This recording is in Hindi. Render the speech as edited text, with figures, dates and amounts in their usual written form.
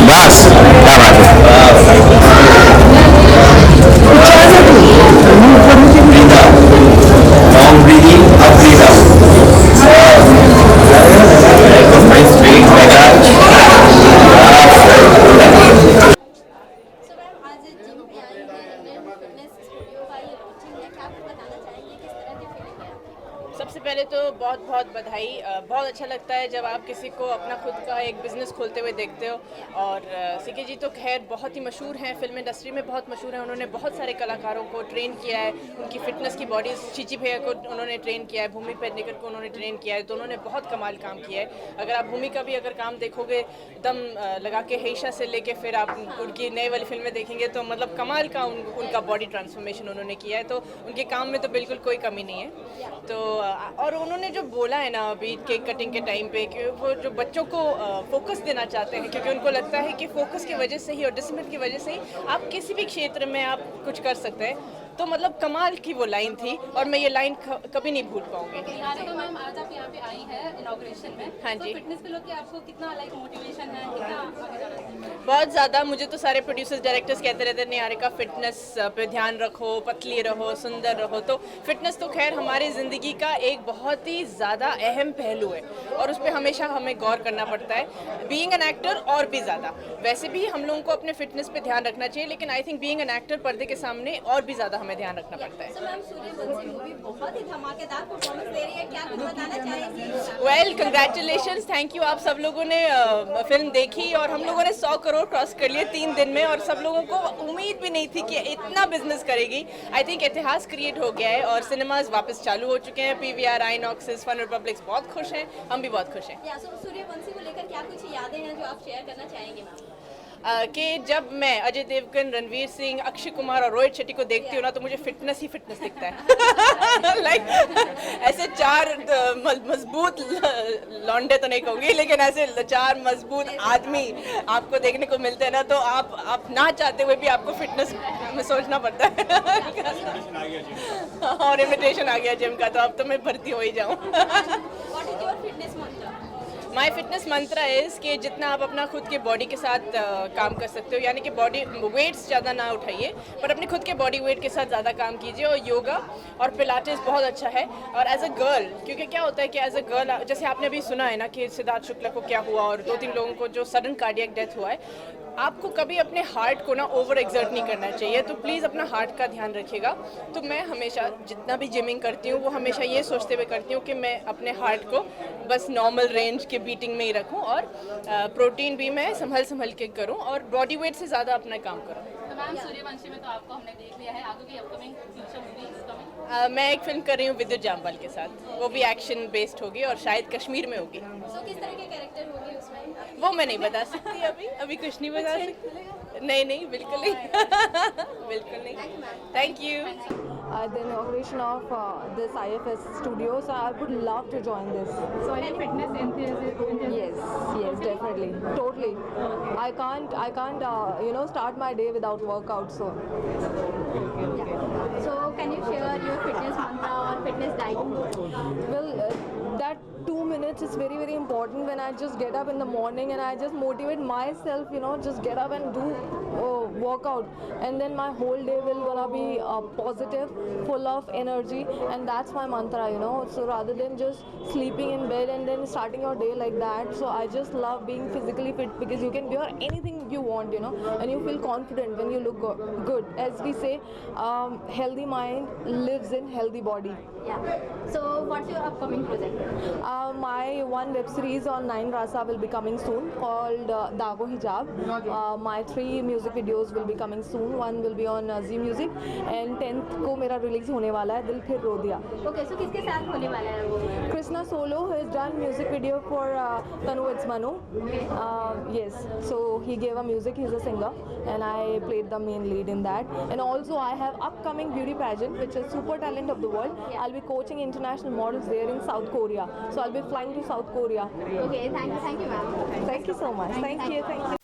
बस क्या बात है। Long breathing, up breathe out. Nice straight like that. So ma'am आज जिम पे आई है इंडियन फिटनेस स्टूडियो का ये लॉन्चिंग है, क्या आप बताना चाहेंगे किस तरह की फीलिंग है आपकी? सबसे पहले तो बहुत बहुत बधाई। बहुत अच्छा लगता है जब आप किसी को अपना खुद का एक बिज़नेस खोलते हुए देखते हो। और सीके जी तो खैर बहुत ही मशहूर हैं, फिल्म इंडस्ट्री में बहुत मशहूर हैं। उन्होंने बहुत सारे कलाकारों को ट्रेन किया है, उनकी फ़िटनेस की बॉडीज़, चीची भैया को उन्होंने ट्रेन किया है, भूमि पेडनेकर को उन्होंने ट्रेन किया है, तो उन्होंने बहुत कमाल काम किया है। अगर आप भूमि का भी अगर काम देखोगे दम लगा के हेशा से लेके फिर आप उनकी नई वाली फिल्में देखेंगे तो मतलब कमाल का उनका बॉडी ट्रांसफॉर्मेशन उन्होंने किया है। तो उनके काम में तो बिल्कुल कोई कमी नहीं है। तो और उन्होंने जो बोला है ना अभी केक कटिंग के टाइम पे कि वो जो बच्चों को फोकस देना चाहते हैं, क्योंकि उनको लगता है कि फोकस की वजह से ही और डिसिप्लिन की वजह से ही आप किसी भी क्षेत्र में आप कुछ कर सकते हैं। तो मतलब कमाल की वो लाइन थी और मैं ये लाइन कभी नहीं भूल पाऊंगी। तो मैम आज आप यहाँ पे आई है इनॉग्रेशन में, हाँ जी। तो फिटनेस को लेकर आपको कितना लाइक मोटिवेशन है, कितना आगे जाना चाहिए? बहुत ज़्यादा। मुझे तो सारे प्रोड्यूसर्स डायरेक्टर्स कहते रहते हैं निहारिका फिटनेस पे ध्यान रखो, पतली रहो, सुंदर रहो। तो फिटनेस तो खैर हमारी ज़िंदगी का एक बहुत ही ज़्यादा अहम पहलू है और उस पर हमेशा हमें गौर करना पड़ता है। बीइंग एन एक्टर और भी ज़्यादा, वैसे भी हम लोगों को अपने फिटनेस पे ध्यान रखना चाहिए, लेकिन I think being an actor पर्दे के सामने और भी ज़्यादा हमें ध्यान रखना पड़ता है। सो मैम सूर्यवंशी मूवी बहुत ही धमाकेदार परफॉर्मेंस दे रही है, क्या कुछ बताना चाहेंगी? Well congratulations, thank you. आप सब लोगों ने फिल्म देखी और हम लोगों ने 100 करोड़ क्रॉस कर लिए 3 दिन में और सब लोगों को उम्मीद भी नहीं थी कि इतना बिजनेस करेगी। आई थिंक इतिहास क्रिएट हो गया है और सिनेमाज वापस चालू हो चुके हैं। पीवीआर, आइनॉक्सेस, फन रिपब्लिक्स बहुत खुश हैं, हम भी बहुत खुश हैं। या सो सूर्यवंशी को लेकर क्या कुछ यादें हैं जो आप शेयर करना चाहेंगे मैम? कि जब मैं अजय देवगन, रणवीर सिंह, अक्षय कुमार और रोहित शेट्टी को देखती हूँ ना तो मुझे फिटनेस ही फिटनेस दिखता है। लाइक ऐसे 4 मजबूत लौंडे तो नहीं कहूँगी, लेकिन ऐसे 4 मजबूत आदमी आपको देखने को मिलते हैं ना तो आप ना चाहते हुए भी आपको फिटनेस में सोचना पड़ता है। और इन्विटेशन आ गया जिम का, तो अब तो मैं भर्ती हो ही जाऊँ। व्हाट इज योर फिटनेस मंत्र? माई फिटनेस मंत्र इज़ कि जितना आप अपना खुद के बॉडी के साथ काम कर सकते हो, यानी कि बॉडी वेट्स ज़्यादा ना उठाइए पर अपने खुद के बॉडी वेट के साथ ज़्यादा काम कीजिए। और योगा और पिलाटेस बहुत अच्छा है। और एज अ गर्ल, क्योंकि क्या होता है कि एज अ गर्ल, जैसे आपने अभी सुना है ना कि सिद्धार्थ शुक्ला को क्या हुआ और 2-3 लोगों को जो सडन कार्डियक डेथ हुआ है, आपको कभी अपने हार्ट को ना ओवर एक्सर्ट नहीं करना चाहिए। तो प्लीज़ अपना हार्ट का ध्यान रखिएगा। तो मैं हमेशा जितना भी जिमिंग करती हूँ वो हमेशा ये सोचते हुए करती हूँ कि मैं अपने हार्ट को बस नॉर्मल रेंज के बीटिंग में ही रखूँ और प्रोटीन भी मैं संभल के करूँ और बॉडी वेट से ज़्यादा अपना काम करूँ। तो मैम सूर्यवंशी में तो आपको हमने देख लिया है, आगे की अपकमिंग फ्यूचर मूवीज कमिंग? मैं एक फिल्म कर रही हूँ विद्युत जामवाल के साथ, वो भी एक्शन बेस्ड होगी और शायद कश्मीर में होगी। सो किस तरह के कैरेक्टर होंगे उसमें? वो मैं नहीं बता सकती, अभी कुछ नहीं बता सकती। नहीं बिल्कुल नहीं। बिल्कुल नहीं। Thank you. The inauguration of this IFS studio, so I would love to join this. So are you fitness enthusiast? Yes, definitely, totally. I can't, start my day without workout. So. So can you share your fitness mantra or fitness diet? Well, that 2 minutes is very, very important when I just get up in the morning and I just motivate myself, just get up and do workout, and then my whole day will gonna be positive full of energy, and that's my mantra, you know. So rather than just sleeping in bed and then starting your day like that, so I just love being physically fit because you can wear anything you want, you know, and you feel confident when you look good. As we say, healthy mind lives in healthy body. Yeah. So what's your upcoming project? My one web series on 9 Rasa will be coming soon called Dago Hijab. My 3 music videos will be coming soon. One will be on Z Music and 10th को मेरा release होने वाला है दिल फिर रो दिया. Okay, so किसके साथ होने वाला है वो? Krishna Solo has done music video for Tanu It's Manu. Yes, so he gave a music. He's a singer, and I played the main lead in that. And also I have upcoming beauty pageant, which is Super Talent of the World. I'll be coaching international models there in South Korea. So I'll be flying to South Korea. Okay, thank you, ma'am. Thank you so much. Thank you.